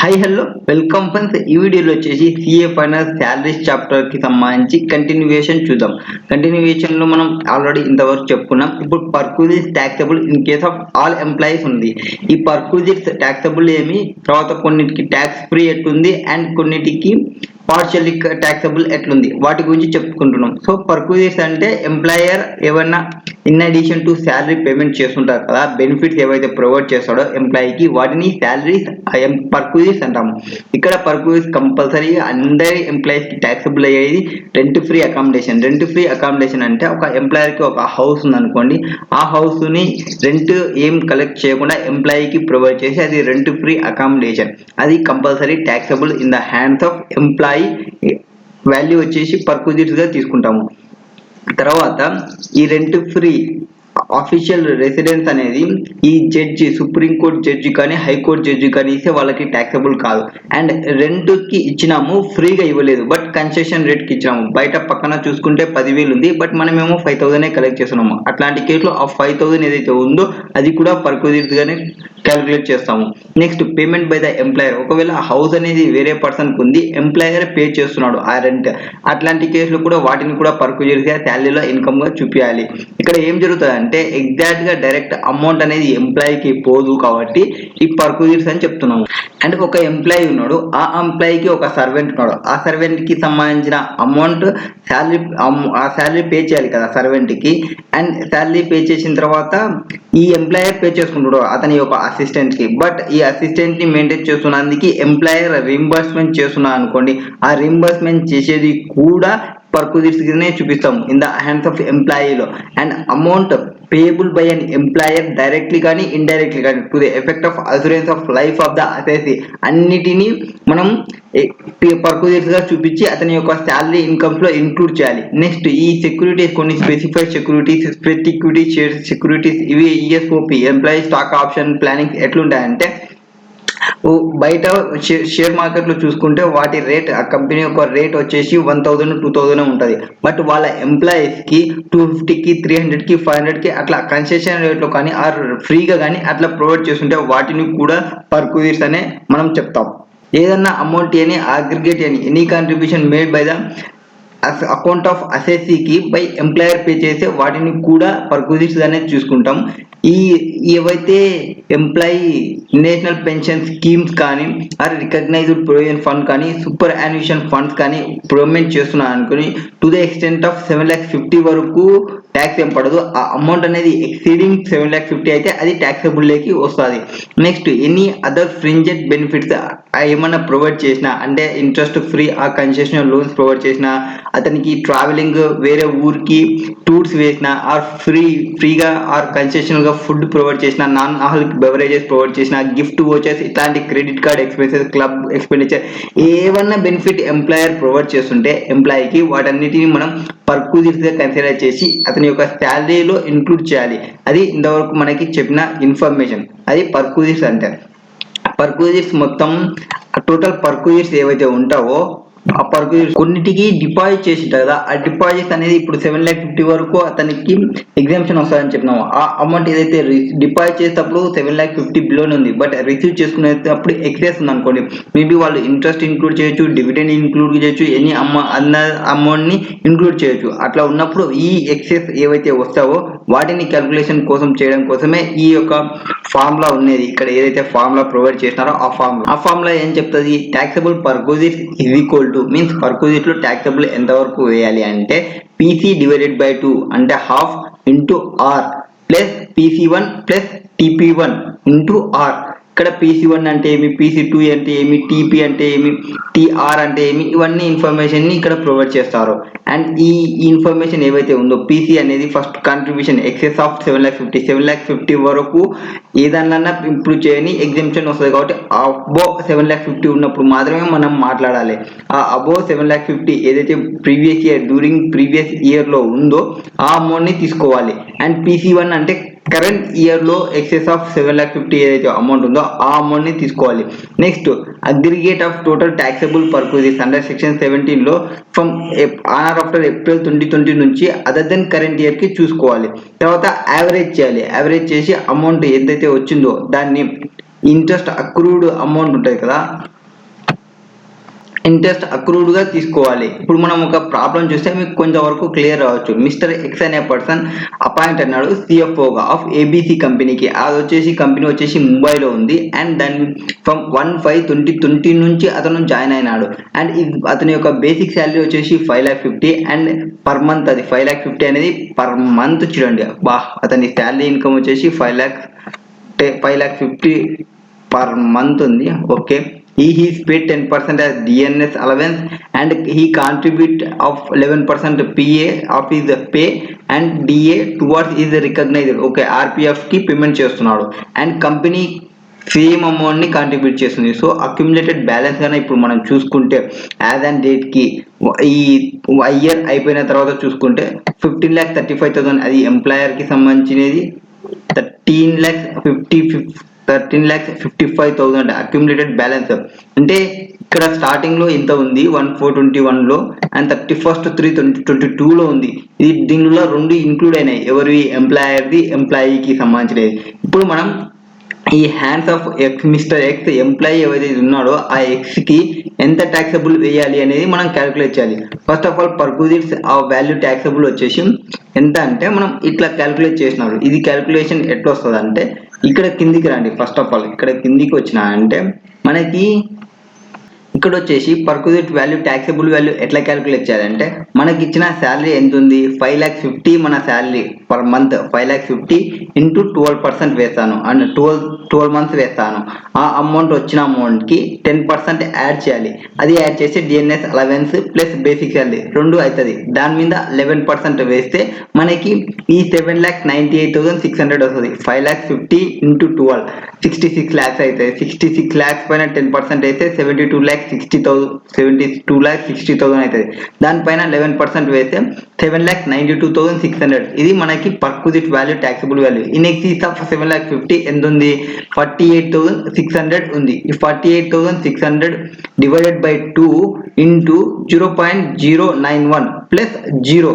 Hi hello welcome friends. ఈ వీడియోలో వచ్చేసి సిఏ ఫైనల్ శాలరీస్ చాప్టర్ కి సంబంధించి కంటిన్యూయేషన్ చూద్దాం. కంటిన్యూయేషన్ లో మనం ఆల్రెడీ ఇంతవరకు చెప్పుకున్నాం. ఇప్పుడు perquisites taxable in case of all employees ఉంది. ఈ పర్క్విజిట్స్ ట్యాక్సబుల్ ఏమి, తర్వాత కొన్నిటికి ట్యాక్స్ ఫ్రీ ఎట్లుంది అండ్ కొన్నిటికి పార్షియల్లీ ట్యాక్సబుల్ ఎట్లుంది వాటి గురించి చెప్పుకుంటున్నాం. సో పర్క్విజిట్స్ అంటే ఎంప్లాయర్ ఏమన్నా in addition to salary payment చేస్తుంటారు కదా, బెనిఫిట్స్ ఏవైతే ప్రొవైడ్ చేస్తాడో ఎంప్లాయీకి వాటిని శాలరీస్ పర్క్విజిట్స్ అంటాము. ఇక్కడ పర్క్విజిట్స్ కంపల్సరీ అందరి ఎంప్లాయీస్ కి ట్యాక్సబుల్ అయ్యేది rent free accommodation. Rent free accommodation అంటే ఒక ఎంప్లాయర్ కి ఒక హౌస్ ఉంది అనుకోండి, ఆ హౌస్ ని రెంట్ ఏం కలెక్ట్ చేయకుండా ఎంప్లాయీకి ప్రొవైడ్ చేసి అది రెంట్ ఫ్రీ అకామిడేషన్. అది compulsory taxable in the hands of employee. Value వచ్చేసి పర్క్విజిట్స్ గా తీసుకుంటాము. తర్వాత ఈ రెంట్ ఫ్రీ అఫీషియల్ రెసిడెన్స్ అనేది ఈ జడ్జి, సుప్రీంకోర్టు జడ్జి కానీ హైకోర్టు జడ్జి కానీ ఇస్తే వాళ్ళకి ట్యాక్సబుల్ కాదు. అండ్ రెంట్ కి ఇచ్చినాము, ఫ్రీగా ఇవ్వలేదు, బట్ కన్సెషన్ రేట్ కి ఇచ్చినాము. బయట పక్కన చూసుకుంటే 10,000 ఉంది, బట్ మనమేమో 5,000 కలెక్ట్ చేస్తున్నాము. అట్లాంటి కేసులో ఆ 5,000 ఏదైతే ఉందో అది కూడా పర్క్విజిట్స్ గానే క్యాలిక్యులేట్ చేస్తాము. Next payment by the employer. ఒకవేళ హౌస్ అనేది వేరే పర్సన్ కు ఉంది, ఎంప్లాయర్ పే చేస్తున్నాడు ఆ రెంట్, అట్లాంటి కేసులు కూడా వాటిని కూడా పర్క్విజిట్స్ గా శాలరీలో ఇన్కమ్ గా చూపించాలి. ఇక్కడ ఏం జరుగుతుంది అంటే ఎగ్జాక్ట్ గా డైరెక్ట్ అమౌంట్ అనేది ఎంప్లాయీకి పోదు కాబట్టి ఈ పర్క్విజిట్స్ అని చెప్తున్నాము. అండ్ ఒక ఎంప్లాయీ ఉన్నాడు, ఆ ఎంప్లాయీకి ఒక సర్వెంట్ ఉన్నాడు, ఆ సర్వెంట్ కి సంబంధించిన అమౌంట్ శాలరీ పే చేయాలి కదా సర్వెంట్ కి. అండ్ శాలరీ పే చేసిన తర్వాత ఈ ఎంప్లాయర్ పే చేసుకుంటాడు అతని యొక్క అసిస్టెంట్ కి. బట్ ఈ అసిస్టెంట్ ని మెయింటైన్ చేస్తున్నందుకు ఎంప్లాయర్ రీంబర్స్మెంట్ చేస్తున్నా అనుకోండి, ఆ రీంబర్స్మెంట్ చేసేది కూడా పర్క్విజిట్స్ గానే చూపిస్తాం ఇన్ ద హ్యాండ్స్ ఆఫ్ ఎంప్లాయీలో. And amount payable by an employer directly కానీ ఇండైరెక్ట్లీ కానీ to the effect of assurance of life of the assessee అన్నిటినీ మనం పర్క్విజిట్స్ గా చూపించి అతని యొక్క శాలరీ ఇన్కమ్స్ లో ఇంక్లూడ్ చేయాలి. నెక్స్ట్ ఈ సెక్యూరిటీస్, కొన్ని specified securities, spread equity share securities, ఇవి ESOP employee stock option planning ఎట్లుంటాయంటే బయట షేర్ మార్కెట్ లో చూసుకుంటే వాటి రేట్, ఆ కంపెనీ యొక్క రేట్ వచ్చేసి 1,000 2,000 ఉంటుంది. బట్ వాళ్ళ ఎంప్లాయీస్ కి 250కి 300కి 500కి అట్లా కన్సెషన్ రేట్ లో కానీ ఆర్ ఫ్రీగా కానీ అట్లా ప్రొవైడ్ చేస్తుంటే వాటిని కూడా పర్క్విజిట్స్ అనే మనం చెప్తాం. ఏదన్నా అమౌంట్ అని అగ్రిగేట్ అని any contribution made by the account of అసెసీకి బై ఎంప్లాయర్ పే చేసే వాటిని కూడా పర్క్విజిట్స్ గానే చూసుకుంటాం. ఈ ఏవైతే ఎంప్లాయీ నేషనల్ పెన్షన్ స్కీమ్స్ కానీ ఆర్ రికగ్నైజ్డ్ ప్రొవిజన్ ఫండ్ కానీ సూపర్ యాన్యుయేషన్ ఫండ్స్ కానీ ప్రొవైడ్ చేస్తున్నా అనుకుని టు ద ఎక్స్టెంట్ ఆఫ్ 7,50,000 వరకు ట్యాక్స్ ఏం పడదు. ఆ అమౌంట్ అనేది ఎక్సీడింగ్ 7,50,000 అయితే అది ట్యాక్సబుల్ లేకి వస్తుంది. నెక్స్ట్ ఎనీ అదర్ ఫ్రింజెడ్ బెనిఫిట్స్ ఏమన్నా ప్రొవైడ్ చేసినా అంటే ఇంట్రెస్ట్ ఫ్రీ ఆ కన్సెషనల్ లోన్స్ ప్రొవైడ్ చేసినా, అతనికి ట్రావెలింగ్ వేరే ఊరికి టూర్స్ వేసినా, ఆర్ ఫ్రీగా ఆర్ కన్సెషనల్ గా ఫుడ్ ప్రొవైడ్ చేసిన, నాన్ ఆల్కహాలిక్ బెవరేజెస్ ప్రొవైడ్ చేసిన, గిఫ్ట్ వోచర్స్, ఇట్లాంటి credit card expenses, club expenditure ఏమన్నా బెనిఫిట్ ఎంప్లాయర్ ప్రొవైడ్ చేస్తుంటే ఎంప్లాయీకి వాటన్నిటిని మనం పర్క్విజిట్స్ గా కన్సిడర్ చేసి అతని యొక్క శాలరీలో ఇంక్లూడ్ చేయాలి. అది ఇంతవరకు మనకి చెప్పిన ఇన్ఫర్మేషన్, అది పర్క్విజిట్స్ అంటే. పర్క్విజిట్స్ మొత్తం టోటల్ పర్క్విజిట్స్ ఏవైతే ఉంటావో ఆ పర్క్విజిట్స్ కొన్నిటికి డిపాజిట్ చేసింటారు కదా, ఆ డిపాజిట్స్ అనేది ఇప్పుడు 7,50,000 వరకు అతనికి ఎగ్జామ్షన్ వస్తుందని చెప్పినాము. ఆ అమౌంట్ ఏదైతే డిపాజిట్ చేసేటప్పుడు 7,50,000 బిలోనే ఉంది, బట్ రిసీవ్ చేసుకునేటప్పుడు ఎక్సెస్ ఉంది అనుకోండి, మేబీ వాళ్ళు ఇంట్రెస్ట్ ఇంక్లూడ్ చేయొచ్చు, డివిడెండ్ ఇంక్లూడ్ చేయొచ్చు, ఎనీ అమౌంట్ ని ఇంక్లూడ్ చేయొచ్చు. అట్లా ఉన్నప్పుడు ఈ ఎక్సెస్ ఏవైతే వస్తావో వాటిని క్యాల్కులేషన్ కోసం చేయడం కోసమే ఈ యొక్క ఫార్ములా ఉన్నది. ఇక్కడ ఏదైతే ఫార్ములా ప్రొవైడ్ చేసినారో ఆ ఫార్ములా ఏం చెప్తుంది, taxable perquisites is equal to means perquisite లో ట్యాక్సబుల్ ఎంత వరకు వేయాలి అంటే పీసీ డివైడెడ్ బై 2 అంటే half into r plus PC1 plus TP1 into r. ఇక్కడ PC1 అంటే ఏమి, PC2 అంటే ఏమి, TP అంటే ఏమి, TR అంటే ఏమి, ఇవన్నీ ఇన్ఫర్మేషన్ ని ఇక్కడ ప్రొవైడ్ చేస్తారు. అండ్ ఈ ఇన్ఫర్మేషన్ ఏవైతే ఉందో PC అనేది ఫస్ట్ కాంట్రిబ్యూషన్ ఎక్సెస్ ఆఫ్ 7,50,000 వరకు ఏదన్నా ఇంప్రూవ్ చేయని ఎగ్జామ్షన్ వస్తుంది కాబట్టి అబోవ్ 7,50,000 ఉన్నప్పుడు మాత్రమే మనం మాట్లాడాలి. ఆ అబోవ్ 7,50,000 ఏదైతే ప్రీవియస్ ఇయర్ లో ఉందో ఆ అమౌంట్ ని తీసుకోవాలి. అండ్ PC1 అంటే కరెంట్ ఇయర్ లో ఎక్సెస్ ఆఫ్ 7,50,000 ఏదైతే అమౌంట్ ఉందో ఆ అమౌంట్ ని తీసుకోవాలి. Next aggregate of total taxable perquisites under section 17 లో ఫ్రమ్ ఆఫ్టర్ ఏప్రిల్ 2020 నుంచి అదర్ దెన్ కరెంట్ ఇయర్ కి చూసుకోవాలి. తర్వాత యావరేజ్ చేయాలి. యావరేజ్ చేసి అమౌంట్ ఏదైతే వచ్చిందో దాన్ని ఇంట్రెస్ట్ అక్రూడ్ అమౌంట్ ఉంటుంది కదా, ఇంట్రెస్ట్ అక్రూడ్ గా తీసుకోవాలి. ఇప్పుడు మనం ఒక ప్రాబ్లం చూస్తే మీకు కొంచెం వరకు క్లియర్ అవ్వచ్చు. మిస్టర్ ఎక్స్ అనే పర్సన్ అపాయింట్ అన్నాడు సిఎఫ్ఓగా ఆఫ్ ఏబిసి కంపెనీకి. అది వచ్చేసి కంపెనీ వచ్చేసి ముంబైలో ఉంది అండ్ దాని ఫ్రమ్ 1/5/2020 నుంచి అతను జాయిన్ అయినాడు అండ్ అతని యొక్క బేసిక్ శాలరీ వచ్చేసి 5,50,000 అండ్ పర్ మంత్ అది 5,50,000 అనేది పర్ మంత్ చూడండి. అతని శాలరీ ఇన్కమ్ వచ్చేసి 5,50,000 పర్ మంత్ ఉంది. Okay, he is paid 10% as DNS allowance and he contribute of 11% PA of his pay and DA towards his recognized okay RPF కి payment చేస్తున్నాడు and company same amount ని contribute చేస్తుంది. So accumulated balance గానే ఇప్పుడు మనం చూసుకుంటే as and date కి ఈ ఇయర్ అయిపోయిన తర్వాత చూసుకుంటే 15,35,000 అది ఎంప్లాయర్ కి సంబంధించినది. 13,55,000 అక్యుములేటెడ్ బ్యాలెన్స్ అంటే ఇక్కడ స్టార్టింగ్ లో ఇంత ఉంది 1/4/21 లో అండ్ 31/3/2022 లో ఉంది. ఇది దీనిలో రెండు ఇంక్లూడ్ అయినాయి, ఎవరి ఎంప్లాయర్ది ఎంప్లాయీకి సంబంధించినది. ఇప్పుడు మనం ఈ hands of X mister ex employee ఏవైతే ఉన్నాడో ఆ ఎక్స్ కి ఎంత ట్యాక్సబుల్ వేయాలి అనేది మనం క్యాలిక్యులేట్ చేయాలి. ఫస్ట్ ఆఫ్ ఆల్ పర్క్యూజిట్స్ ఆ వాల్యూ ట్యాక్సబుల్ వచ్చేసి ఎంత అంటే మనం ఇట్లా క్యాలిక్యులేట్ చేసినాడు. ఇది క్యాలిక్యులేషన్ ఎట్లా వస్తుంది అంటే ఇక్కడ కిందికి రండి. ఫస్ట్ ఆఫ్ ఆల్ ఇక్కడ కిందికి వచ్చినా అంటే మనకి ఇక్కడ వచ్చేసి పర్క్యూజిట్ వాల్యూ ట్యాక్సబుల్ వాల్యూ ఎట్లా క్యాలిక్యులేట్ చేయాలంటే మనకి ఇచ్చిన శాలరీ ఎంత ఉంది 5,50,000 మన శాలరీ పర్ మంత్ 5,50,000 ఇంటూ 12% వేస్తాను అండ్ 12 మంత్స్ వేస్తాను. ఆ అమౌంట్ వచ్చిన అమౌంట్ కి 10% యాడ్ చేయాలి. అది యాడ్ చేసి DNS allowance plus basic salary రెండు అవుతుంది. దాని మీద 11% వేస్తే మనకి ఈ 7,98,600 వస్తుంది. 5,50,000 ఇంటూ 12 66 lakhs అవుతాయి. 66 lakhs పైన 10% అయితే 72,60,000 అవుతుంది. దానిపైన 11% వేస్తే 7,92,600. ఇది మనకి perquisite value taxable value. In excess of 7,50,000 ఎంత ఉంది 48,600 ఉంది. ఈ 48,600 divided by 2 into 0.091 plus 0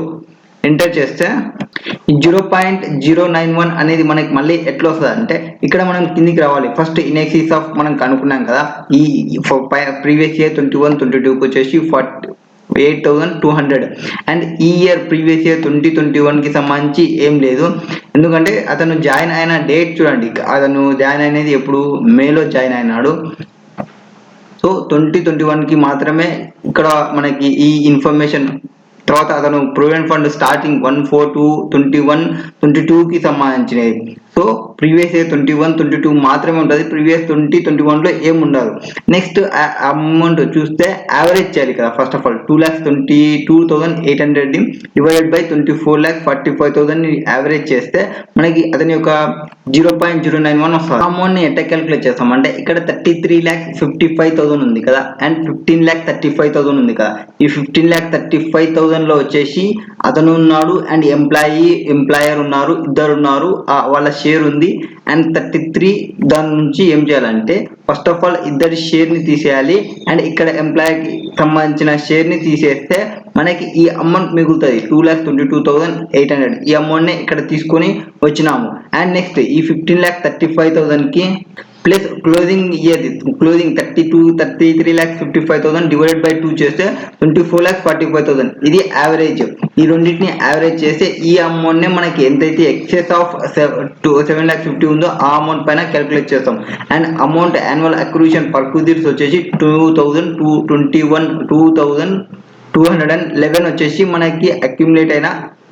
enter చేస్తే 0.091 అనేది మనకి మళ్ళీ ఎట్లా వస్తుంది అంటే ఇక్కడ మనం కిందికి రావాలి. ఫస్ట్ ఇన్ ఎక్సీస్ ఆఫ్ మనం కనుక్కున్నాం కదా ఈ ప్రీవియస్ ఇయర్ 21-22 వచ్చేసి 8,200 అండ్ ఈ ఇయర్ ప్రీవియస్ ఇయర్ 2021 కి సంబంధించి ఏం లేదు. ఎందుకంటే అతను జాయిన్ అయిన డేట్ చూడండి, అతను జాయిన్ అయినది ఎప్పుడు మేలో జాయిన్ అయినాడు. సో 2021 కి మాత్రమే ఇక్కడ మనకి ఈ ఇన్ఫర్మేషన్. తర్వాత అతను ప్రొవిడెంట్ ఫండ్ స్టార్టింగ్ 1/4/21 కి సంబంధించినది. సో ప్రీవియస్ ఇయర్ 21-22 మాత్రమే ఉంటుంది, ప్రీవియస్ 20-21 లో ఏమి ఉండదు. నెక్స్ట్ అమౌంట్ చూస్తే యావరేజ్ చేయాలి కదా. First of all 2,22,800 divided by 24,45,000 average చేస్తే మనకి అతని యొక్క 0.091 వస్తుంది. అమౌంట్ ని ఎట్లా క్యాలిక్యులేట్ చేస్తాం అంటే ఇక్కడ 33,55,000 ఉంది కదా అండ్ 15,35,000 ఉంది కదా. ఈ 15,35,000 లో వచ్చేసి అతను ఉన్నాడు అండ్ ఎంప్లాయర్ ఉన్నారు, ఇద్దరు ఉన్నారు, వాళ్ళ షేర్ ఉంది అండ్ 33. దాని నుంచి ఏం చేయాలంటే ఫస్ట్ ఆఫ్ ఆల్ ఇద్దరి షేర్ ని తీసేయాలి అండ్ ఇక్కడ ఎంప్లాయీకి సంబంధించిన షేర్ ని తీసేస్తే మనకి ఈ అమౌంట్ మిగులుతుంది 2,22,800. ఈ అమౌంట్ ని ఇక్కడ తీసుకొని వచ్చినాము. అండ్ నెక్స్ట్ ఈ 15,35,000 కి plus closing year closing 33,55,000 divided by 2 చేస్తే 24,45,000. ఇది యావరేజ్. ఈ రెండింటిని యావరేజ్ చేస్తే ఈ అమౌంట్ నే మనకి ఎంతైతే ఎక్సెస్ ఆఫ్ 7,50,000 ఉందో ఆ అమౌంట్ పైన క్యాలిక్యులేట్ చేస్తాం. అండ్ అమౌంట్ యాన్యువల్ అక్రూషన్ పర్క్యూజిట్స్ వచ్చేసి 2,211 వచ్చేసి మనకి అక్యుములేట్ అయిన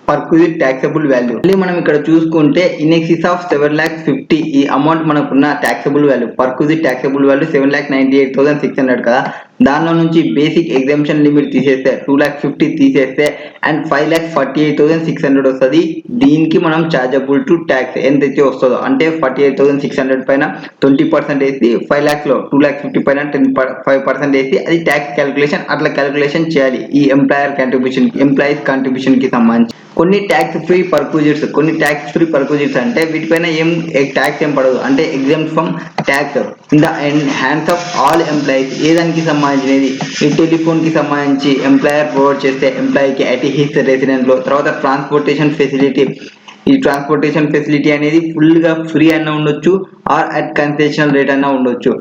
పర్క్యూజిట్ ట్యాక్సబుల్ వాల్యూ. మళ్ళీ మనం ఇక్కడ చూసుకుంటే ఇన్ ఎక్సీస్ ఆఫ్ 7,50,000 ఈ అమౌంట్ మనకున్న ట్యాక్సబుల్ వాల్యూ పర్క్యూజిట్ ట్యాక్సబుల్ వాల్యూ 7,98,600 కదా. దానిలో నుంచి బేసిక్ ఎగ్జామ్షన్ లిమిట్ తీసేస్తే 2,50,000 తీసేస్తే అండ్ 5,48,600 వస్తుంది. దీనికి మనం చార్జబుల్ టు ట్యాక్స్ ఎంతైతే వస్తుందో అంటే 48,600 పైన 20% వేసి 5 lakhs లో 2,50,000 పైన 5% వేసి అది ట్యాక్స్ క్యాలిక్యులేషన్ అట్లా క్యాలిక్యులేషన్ చేయాలి. ఈ ఎంప్లాయీస్ కాంట్రిబ్యూషన్ కి సంబంధించి కొన్ని ట్యాక్స్ ఫ్రీ పర్క్యూజిట్స్. కొన్ని ట్యాక్స్ ఫ్రీ పర్క్యూజిట్స్ అంటే వీటిపైన ట్యాక్స్ ఏం పడదు అంటే exempt from tax in the hands of all employees. ఏ దానికి సంబంధించినది ఈ టెలిఫోన్ కి సంబంధించి ఎంప్లాయర్ ప్రొవైడ్ చేస్తే ఎంప్లాయీకి అట్ హిస్ రెసిడెన్స్ లో, తర్వాత ట్రాన్స్పోర్టేషన్ ఫెసిలిటీ ఈ ట్రాన్స్పోర్టేషన్ ఫెసిలిటీ అనేది ఫుల్ గా ఫ్రీ అన్న ఉండొచ్చు ఆర్ అట్ కన్సెషనల్ రేట్ అన్న ఉండొచ్చు.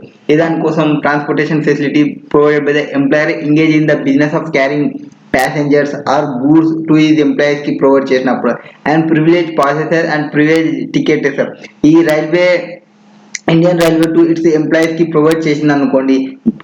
దానికోసం transportation facility provided by the employer engage in the business of carrying passengers or goods to his employees కి ప్రొవైడ్ చేసినప్పుడు and privilege passes and privilege tickets ఈ Indian railway to its employees కి provide చేసింది అనుకోండి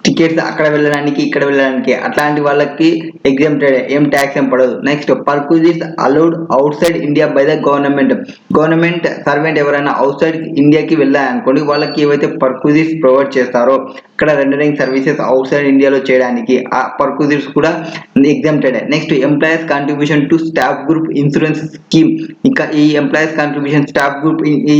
tickets అక్కడ వెళ్ళడానికి ఇక్కడ వెళ్ళడానికి అట్లాంటి వాళ్ళకి ఎగ్జామ్టెడ్ ఏం ట్యాక్స్ ఏం పడదు. Next purpose is allowed out side India by the government servant ఎవరైనా అవుట్ సైడ్ ఇండియాకి వెళ్ళాలనుకోండి వాళ్ళకి ఏవైతే పర్క్యూజిట్స్ ప్రొవైడ్ చేస్తారో ఇక్కడ రెండరింగ్ సర్వీసెస్ అవుట్ సైడ్ ఇండియాలో చేయడానికి ఆ పర్క్యూజిట్స్ కూడా exempted. Next employees contribution to staff group insurance scheme. ఇంకా ఈ ఎంప్లాయీస్ కాంట్రిబ్యూషన్ స్టాఫ్ గ్రూప్ ఈ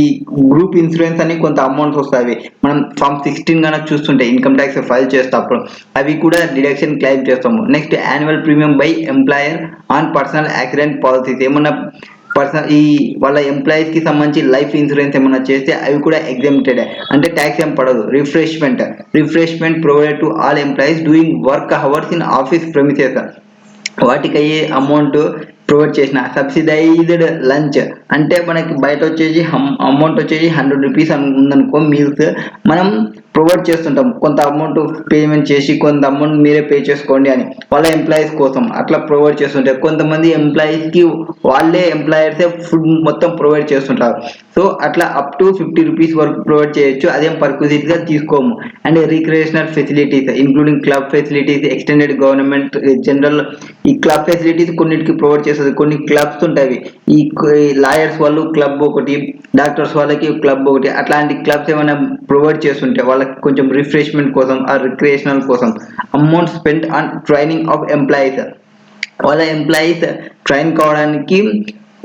గ్రూప్ ఇన్సూరెన్స్ అని కొంత అమౌంట్ వస్తాయి. మనం ఫామ్ 16 కనుక చూస్తుంటే ఇన్కమ్ ట్యాక్స్ ఫైల్ చేసేటప్పుడు అవి కూడా డిడక్షన్ క్లెయిమ్ చేస్తాము. Next annual premium by employer on personal accident policies. ఏమన్నా ఈ వాళ్ళ ఎంప్లాయీస్ కి సంబంధించి లైఫ్ ఇన్సూరెన్స్ ఏమన్నా చేస్తే అవి కూడా ఎగ్జామ్టెడ్ అంటే ట్యాక్స్ ఏం పడదు. Refreshment provided to all employees doing work hours in office premises. వాటికి అయ్యే అమౌంట్ ప్రొవైడ్ చేసిన సబ్సిడైజ్డ్ లంచ్ అంటే మనకి బయట వచ్చేసి అమౌంట్ వచ్చేసి 100 రూపీస్ ఉందనుకో మీల్స్ మనం ప్రొవైడ్ చేస్తుంటాం కొంత అమౌంట్ పేమెంట్ చేసి కొంత అమౌంట్ మీరే పే చేసుకోండి అని వాళ్ళ ఎంప్లాయీస్ కోసం అట్లా ప్రొవైడ్ చేస్తుంటారు. కొంతమంది ఎంప్లాయీస్ కి వాళ్ళే ఎంప్లాయర్సే ఫుడ్ మొత్తం ప్రొవైడ్ చేస్తుంటారు. సో అట్లా అప్ టు 50 రూపీస్ వరకు ప్రొవైడ్ చేయొచ్చు. అదేం పర్క్యూజిట్ గా తీసుకోము. And recreational facilities including club facilities extended government general ఈ క్లబ్ ఫెసిలిటీస్ కొన్నిటికి ప్రొవైడ్ చేస్తుంది. కొన్ని క్లబ్స్ ఉంటాయి. ఈ లాయర్స్ వాళ్ళు క్లబ్ ఒకటి డాక్టర్స్ వాళ్ళకి క్లబ్ ఒకటి అట్లాంటి క్లబ్స్ ఏమైనా ప్రొవైడ్ చేస్తుంటే వాళ్ళకి కొంచెం రిఫ్రెష్మెంట్ కోసం ఆ రిక్రియేషనల్ కోసం amount spend on training of employees. వాళ్ళ ఎంప్లాయీస్ ట్రైన్ కావడానికి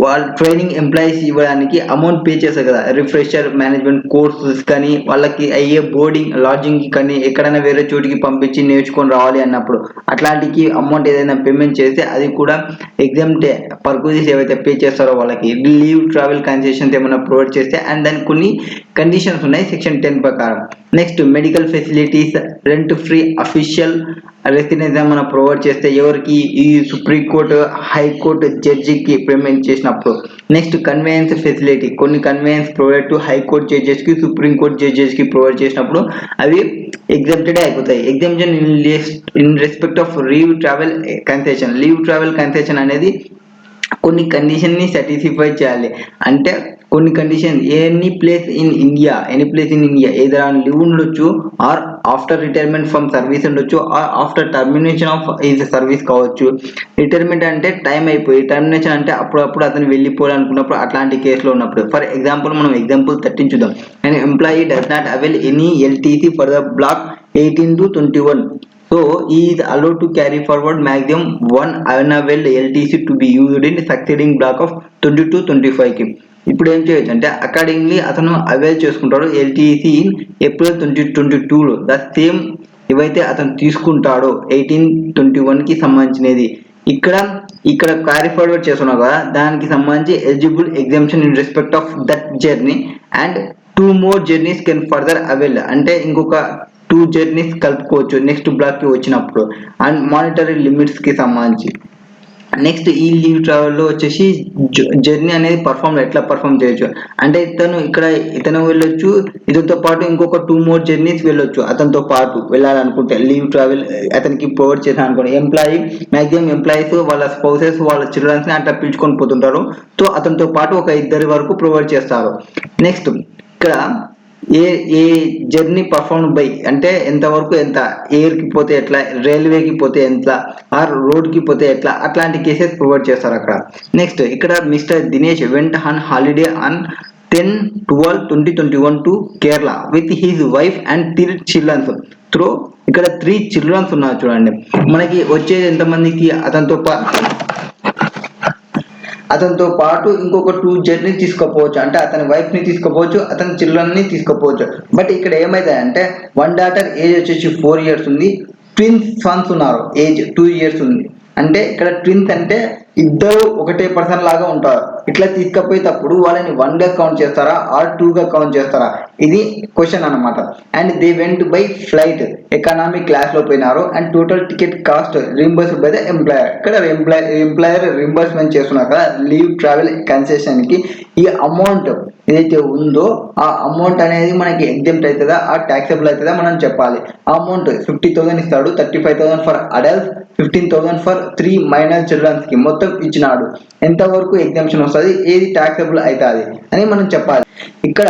వాళ్ళు ట్రైనింగ్ ఎంప్లాయీస్ ఇవ్వడానికి అమౌంట్ పే చేస్తారు కదా రిఫ్రెషర్ మేనేజ్మెంట్ కోర్సెస్ కానీ వాళ్ళకి అయ్యే బోర్డింగ్ లాడ్జింగ్ కానీ ఎక్కడైనా వేరే చోటికి పంపించి నేర్చుకొని రావాలి అన్నప్పుడు అట్లాంటికి అమౌంట్ ఏదైనా పేమెంట్ చేస్తే అది కూడా ఎగ్జామ్టే పర్పస్ ఏవైతే పే చేస్తారో వాళ్ళకి లీవ్ ట్రావెల్ కన్సెషన్స్ ఏమైనా ప్రొవైడ్ చేస్తే అండ్ దానికి కొన్ని కండిషన్స్ ఉన్నాయి సెక్షన్ 10 ప్రకారం. Next medical facilities rent free official residence ఏమైనా ప్రొవైడ్ చేస్తే ఎవరికి ఈ సుప్రీంకోర్టు హైకోర్టు జడ్జికి పేమెంట్ చేసినప్పుడు. నెక్స్ట్ కన్వేయన్స్ ఫెసిలిటీ కొన్ని conveyance provide to high court judges కి సుప్రీంకోర్టు జడ్జెస్ కి ప్రొవైడ్ చేసినప్పుడు అవి ఎగ్జామ్టెడ్ అయిపోతాయి. Exemption in respect of leave travel concession అనేది కొన్ని కండిషన్ ని సాటిస్ఫై చేయాలి. అంటే కొన్ని condition any place in India either on leave ఉండొచ్చు or after retirement from service ఉండొచ్చు or after termination of is service కావచ్చు. రిటైర్మెంట్ అంటే టైం అయిపోయి టర్మినేషన్ అంటే అప్పుడప్పుడు అతను వెళ్ళిపోవాలనుకున్నప్పుడు అట్లాంటి కేసులో ఉన్నప్పుడు. ఫర్ ఎగ్జాంపుల్ మనం ఎగ్జాంపుల్ 13 చూద్దాం. And employee does not avail any LTC for the block 18 to 21. So he is allowed to carry forward maximum one unavailed LTC to be used in succeeding block of 20 to 25 కి. ఇప్పుడు ఏం చేయొచ్చు అంటే accordingly అతను avail చేసుకుంటాడు LTC in April 2022లో the same ఏవైతే అతను తీసుకుంటాడో 18-21 కి సంబంధించినది ఇక్కడ క్యారీ ఫార్వర్డ్ చేస్తున్నావు కదా దానికి సంబంధించి eligible exemption in respect of that journey and 2 more journeys can further avail అంటే ఇంకొక 2 జర్నీస్ కలుపుకోవచ్చు నెక్స్ట్ బ్లాక్ కి వచ్చినప్పుడు అండ్ మానిటరీ లిమిట్స్ కి సంబంధించి. నెక్స్ట్ ఈ లీవ్ ట్రావెల్ లో వచ్చేసి జర్నీ అనేది ఎట్లా పర్ఫామ్ చేయొచ్చు అంటే ఇతను వెళ్ళొచ్చు ఇతనితో పాటు ఇంకొక 2 more జర్నీస్ వెళ్ళొచ్చు అతనితో పాటు వెళ్ళాలనుకుంటే లీవ్ ట్రావెల్ అతనికి ప్రొవైడ్ చేశాను అనుకోండి. మాక్సిమం ఎంప్లాయీస్ వాళ్ళ స్పౌసెస్ వాళ్ళ చిల్డ్రన్స్ ని అట్లా పిలుచుకొని పోతుంటారు. సో అతనితో పాటు ఒక 2 వరకు ప్రొవైడ్ చేస్తారు. నెక్స్ట్ ఇక్కడ ఏ జర్నీ పర్ఫార్మ్ బై అంటే ఎంతవరకు ఎంత ఎయిర్ కి పోతే ఎట్లా రైల్వేకి పోతే ఎంత ఆర్ రోడ్ కి పోతే ఎట్లా అట్లాంటి కేసెస్ ప్రొవైడ్ చేస్తారు అక్కడ. నెక్స్ట్ ఇక్కడ mister Dinesh went on holiday on 10/12/2021 to Kerala with his wife and 3 childrens. ఇక్కడ 3 చిల్డ్రన్స్ ఉన్నారు చూడండి. మనకి వచ్చేది ఎంతమందికి అతనితో పాటు ఇంకొక 2 జర్నీ తీసుకోపోవచ్చు అంటే అతని వైఫ్ ని తీసుకోపోవచ్చు అతని చిల్డ్రన్ ని తీసుకోపోవచ్చు. బట్ ఇక్కడ ఏమైందంటే 1 daughter ఏజ్ వచ్చేసి 4 years ఉంది. ట్విన్స్ సన్స్ ఉన్నారు ఏజ్ 2 years ఉంది. అంటే ఇక్కడ ట్విన్స్ అంటే ఇద్దరు ఒకటే పర్సన్ లాగా ఉంటారు. ఇట్లా తీసుకపోయేటప్పుడు వాళ్ళని 1 గా కౌంట్ చేస్తారా ఆర్ 2 గా కౌంట్ చేస్తారా, ఇది క్వశ్చన్ అన్నమాట. And they went by flight, economy class లో పోయినారు. And total ticket cost reimbursed by the employer. ఇక్కడ ఎంప్లాయర్ రింబర్స్మెంట్ చేస్తున్నారు కదా లీవ్ ట్రావెల్ కన్సెషన్ కి, ఈ అమౌంట్ ఏదైతే ఉందో ఆ అమౌంట్ అనేది మనకి ఎగ్జామ్ట్ అవుతుందా ఆ ట్యాక్సబుల్ అవుతుందా మనం చెప్పాలి. ఆ అమౌంట్ 50,000 ఇస్తాడు, 35,000 for adults, 15,000 for 3 minor childrens కి మొత్తం ఇచ్చినాడు. ఎంతవరకు ఎగ్జామ్షన్ వస్తుంది, ఏది ట్యాక్సబుల్ అవుతుంది అని మనం చెప్పాలి. ఇక్కడ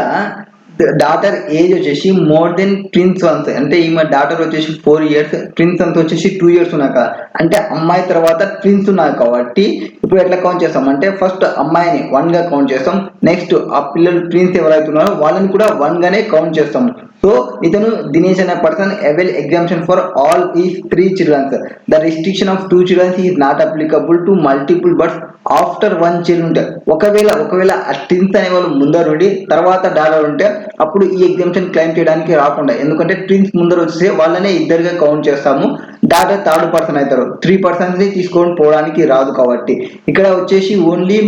డాటర్ ఏజ్ వచ్చేసి మోర్ దెన్ ట్విన్స్ వన్స్, అంటే ఈమె డాటర్ వచ్చేసి 4 years, ట్విన్స్ అంతా వచ్చేసి 2 years ఉన్నాయి కదా, అంటే అమ్మాయి తర్వాత ట్విన్స్ ఉన్నాయి కాబట్టి ఇప్పుడు ఎట్లా కౌంట్ చేస్తాం అంటే ఫస్ట్ అమ్మాయిని 1 గా కౌంట్ చేస్తాం, నెక్స్ట్ ఆ పిల్లలు ట్విన్స్ ఎవరైతే ఉన్నారో వాళ్ళని కూడా 1 గానే కౌంట్ చేస్తాం. సో ఇతను దినేష్ అనే person avail exemption for all is 3 childrens. The restriction of 2 childrens is not applicable to multiple births after 1 child ఉంటే, ఒకవేళ ఆ ట్విన్స్ అనే వాళ్ళు ముందర ఉండి తర్వాత డాటర్ ఉంటే అప్పుడు ఈ ఎగ్జామ్షన్ క్లెయిమ్ చేయడానికి రాకుండా, ఎందుకంటే ట్విన్స్ ముందర వచ్చేసి వాళ్ళనే ఇద్దరుగా కౌంట్ చేస్తాము, డాటర్ థర్డ్ పర్సన్ అవుతారు, 3 persons ని తీసుకొని పోవడానికి రాదు కాబట్టి ఇక్కడ వచ్చేసి ఓన్లీ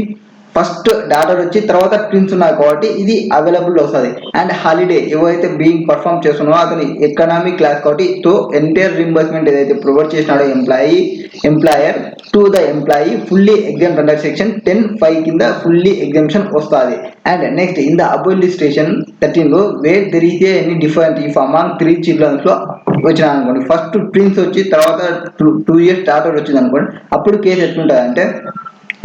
ఫస్ట్ డాటర్ వచ్చి తర్వాత ట్విన్స్ ఉన్నాయి కాబట్టి ఇది అవైలబుల్ వస్తుంది. అండ్ హాలిడే ఎవరైతే బీయింగ్ పర్ఫామ్ చేస్తున్నారో అతని ఎకనామిక్ క్లాస్ కాబట్టి సో ఎంటైర్ రింబర్స్మెంట్ ఏదైతే ప్రొవైడ్ చేసినాడో employer to the employee fully exam under section 10(5) కింద ఫుల్లీ ఎగ్జామ్షన్ వస్తుంది. And next in the above illustration 13 లో where there is any different if among 3 childrens లో వచ్చిన అనుకోండి, ఫస్ట్ ట్విన్స్ వచ్చి తర్వాత 2 years డాటర్ వచ్చింది అనుకోండి, అప్పుడు కేసు ఎట్లుంటుంది అంటే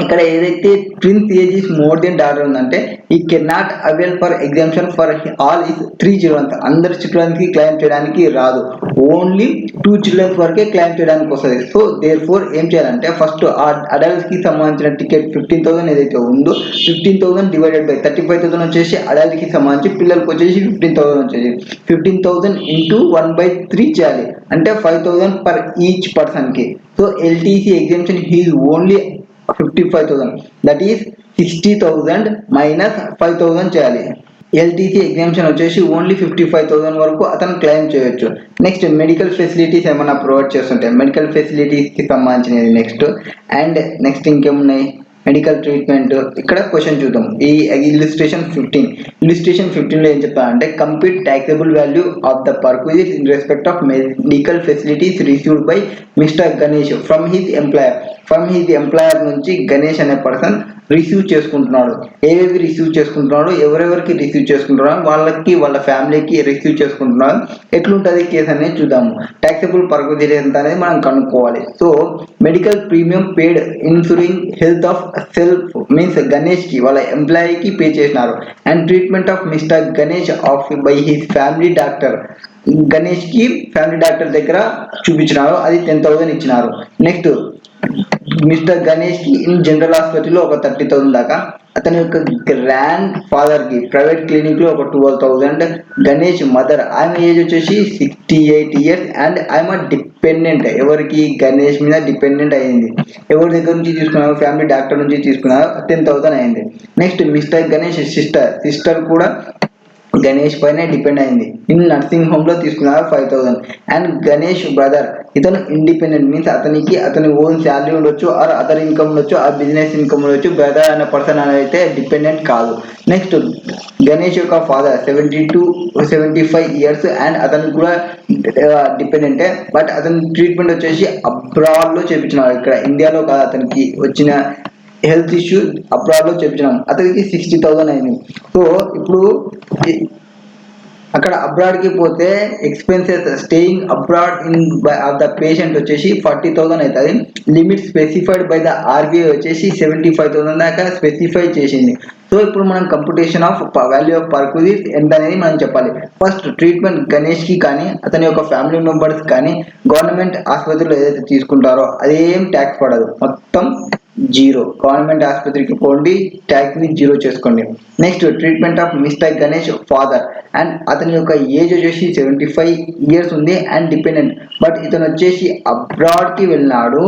ఇక్కడ ఏదైతే twins age is more than daughter ఉందంటే he can not avail for exemption for all is 3 childrens, అందరి చిల్డ్రన్స్ కి క్లెయిమ్ చేయడానికి రాదు, ఓన్లీ 2 చిల్డ్రన్స్ వరకే క్లెయిమ్ చేయడానికి వస్తుంది. సో దేర్ ఫోర్ ఏం చేయాలంటే ఫస్ట్ ఆ అడల్ట్స్ కి సంబంధించిన టికెట్ 15,000 ఏదైతే ఉందో 15,000 డివైడెడ్ బై 35,000 వచ్చేసి అడల్ట్ కి సంబంధించి, పిల్లలకి వచ్చేసి 15,000 వచ్చేసి 15,000 ఇంటూ 1/3 చేయాలి, అంటే 5,000 పర్ ఈచ్ పర్సన్ కి. So LTC exemption is only 55,000, that is 60,000 minus 5,000 చేయాలి. ఎల్టీసీ ఎగ్జామ్షన్ వచ్చేసి ఓన్లీ 55,000 వరకు అతను క్లెయిమ్ చేయొచ్చు. నెక్స్ట్ మెడికల్ ఫెసిలిటీస్ ఏమైనా ప్రొవైడ్ చేస్తుంటే మెడికల్ ఫెసిలిటీస్ కి సంబంధించినది నెక్స్ట్. అండ్ నెక్స్ట్ ఇంకేమున్నాయి, మెడికల్ ట్రీట్మెంట్. ఇక్కడ క్వశ్చన్ చూద్దాం, ఈ ఇల్లుస్ట్రేషన్ 15 లో ఏం చెప్పాలంటే complete taxable value of the perquisite in respect of medical facilities received by mister Ganesh from his employer నుంచి గణేష్ అనే పర్సన్ రిసీవ్ చేసుకుంటున్నాడు. ఏవేవి రిసీవ్ చేసుకుంటున్నాడు, ఎవరెవరికి రిసీవ్ చేసుకుంటున్నాడు, వాళ్ళకి వాళ్ళ ఫ్యామిలీకి రిసీవ్ చేసుకుంటున్నాడు, ఎట్లుంటది కేసు అనేది చూద్దాము. ట్యాక్సబుల్ పర్క్విజిట్ ఎంత అనేది మనం కనుక్కోవాలి. So medical premium paid ensuring health of self means Ganesh కి వాళ్ళ ఎంప్లాయీకి పే చేసినారు. And treatment of mister Ganesh of by his family doctor, Ganesh కి ఫ్యామిలీ డాక్టర్ దగ్గర చూపించినారు, అది 10,000 ఇచ్చినారు. నెక్స్ట్ మిస్టర్ గణేష్ కి ఇన్ జనరల్ హాస్పిటల్ లో ఒక 30,000 దాకా, అతని యొక్క గ్రాండ్ ఫాదర్ కి ప్రైవేట్ క్లినిక్ లో ఒక 12,000. గణేష్ మదర్ ఆమె ఏజ్ వచ్చేసి 68 years అండ్ ఆమె డిపెండెంట్, ఎవరికి గణేష్ మీద డిపెండెంట్ అయింది, ఎవరి దగ్గర నుంచి తీసుకున్నారు, ఫ్యామిలీ డాక్టర్ నుంచి తీసుకున్నారు, 10,000 అయింది. నెక్స్ట్ మిస్టర్ గణేష్ సిస్టర్ కూడా గణేష్ పైన డిపెండ్ అయింది, ఇన్ నర్సింగ్ హోమ్ లో తీసుకున్నారు 5,000. అండ్ గణేష్ బ్రదర్ ఇతను ఇండిపెండెంట్ మీన్స్ అతని ఓన్ శాలరీ ఉండొచ్చు ఆర్ అదర్ ఇన్కమ్ ఉండొచ్చు ఆర్ బిజినెస్ ఇన్కమ్ ఉండొచ్చు, బ్రదర్ అనే పర్సన్ అయితే డిపెండెంట్ కాదు. నెక్స్ట్ గణేష్ యొక్క ఫాదర్ 75 years అండ్ అతను కూడా డిపెండెంటే, బట్ అతని ట్రీట్మెంట్ వచ్చేసి అబ్రాడ్ లో చేపించినారు, ఇక్కడ ఇండియాలో కాదు, అతనికి వచ్చిన హెల్త్ ఇష్యూ అబ్రాడ్ లో చెప్తున్నాం, అతనికి 60,000 అయింది. సో ఇప్పుడు అక్కడ అబ్రాడ్ కి పోతే expenses staying abroad in of the patient వచ్చేసి 40,000 అవుతుంది. Limit specified by the RBI వచ్చేసి 75,000 దాకా స్పెసిఫై చేసింది. సో ఇప్పుడు మనం కంప్యూటేషన్ ఆఫ్ వాల్యూ ఆఫ్ పర్క్విజిట్ ఎంత అనేది మనం చెప్పాలి. ఫస్ట్ ట్రీట్మెంట్ గణేష్ కి కానీ అతని యొక్క ఫ్యామిలీ మెంబర్స్ కానీ గవర్నమెంట్ ఆసుపత్రిలో ఏదైతే తీసుకుంటారో అదేం ట్యాక్స్ పడదు, మొత్తం జీరో. గవర్నమెంట్ ఆసుపత్రికి పోండి, ట్యాక్స్ ని జీరో చేసుకోండి. Next treatment of mister Ganesh father and అతని యొక్క ఏజ్ వచ్చేసి 75 years ఉంది అండ్ డిపెండెంట్, బట్ ఇతను వచ్చేసి అబ్రాడ్ కి వెళ్ళినాడు,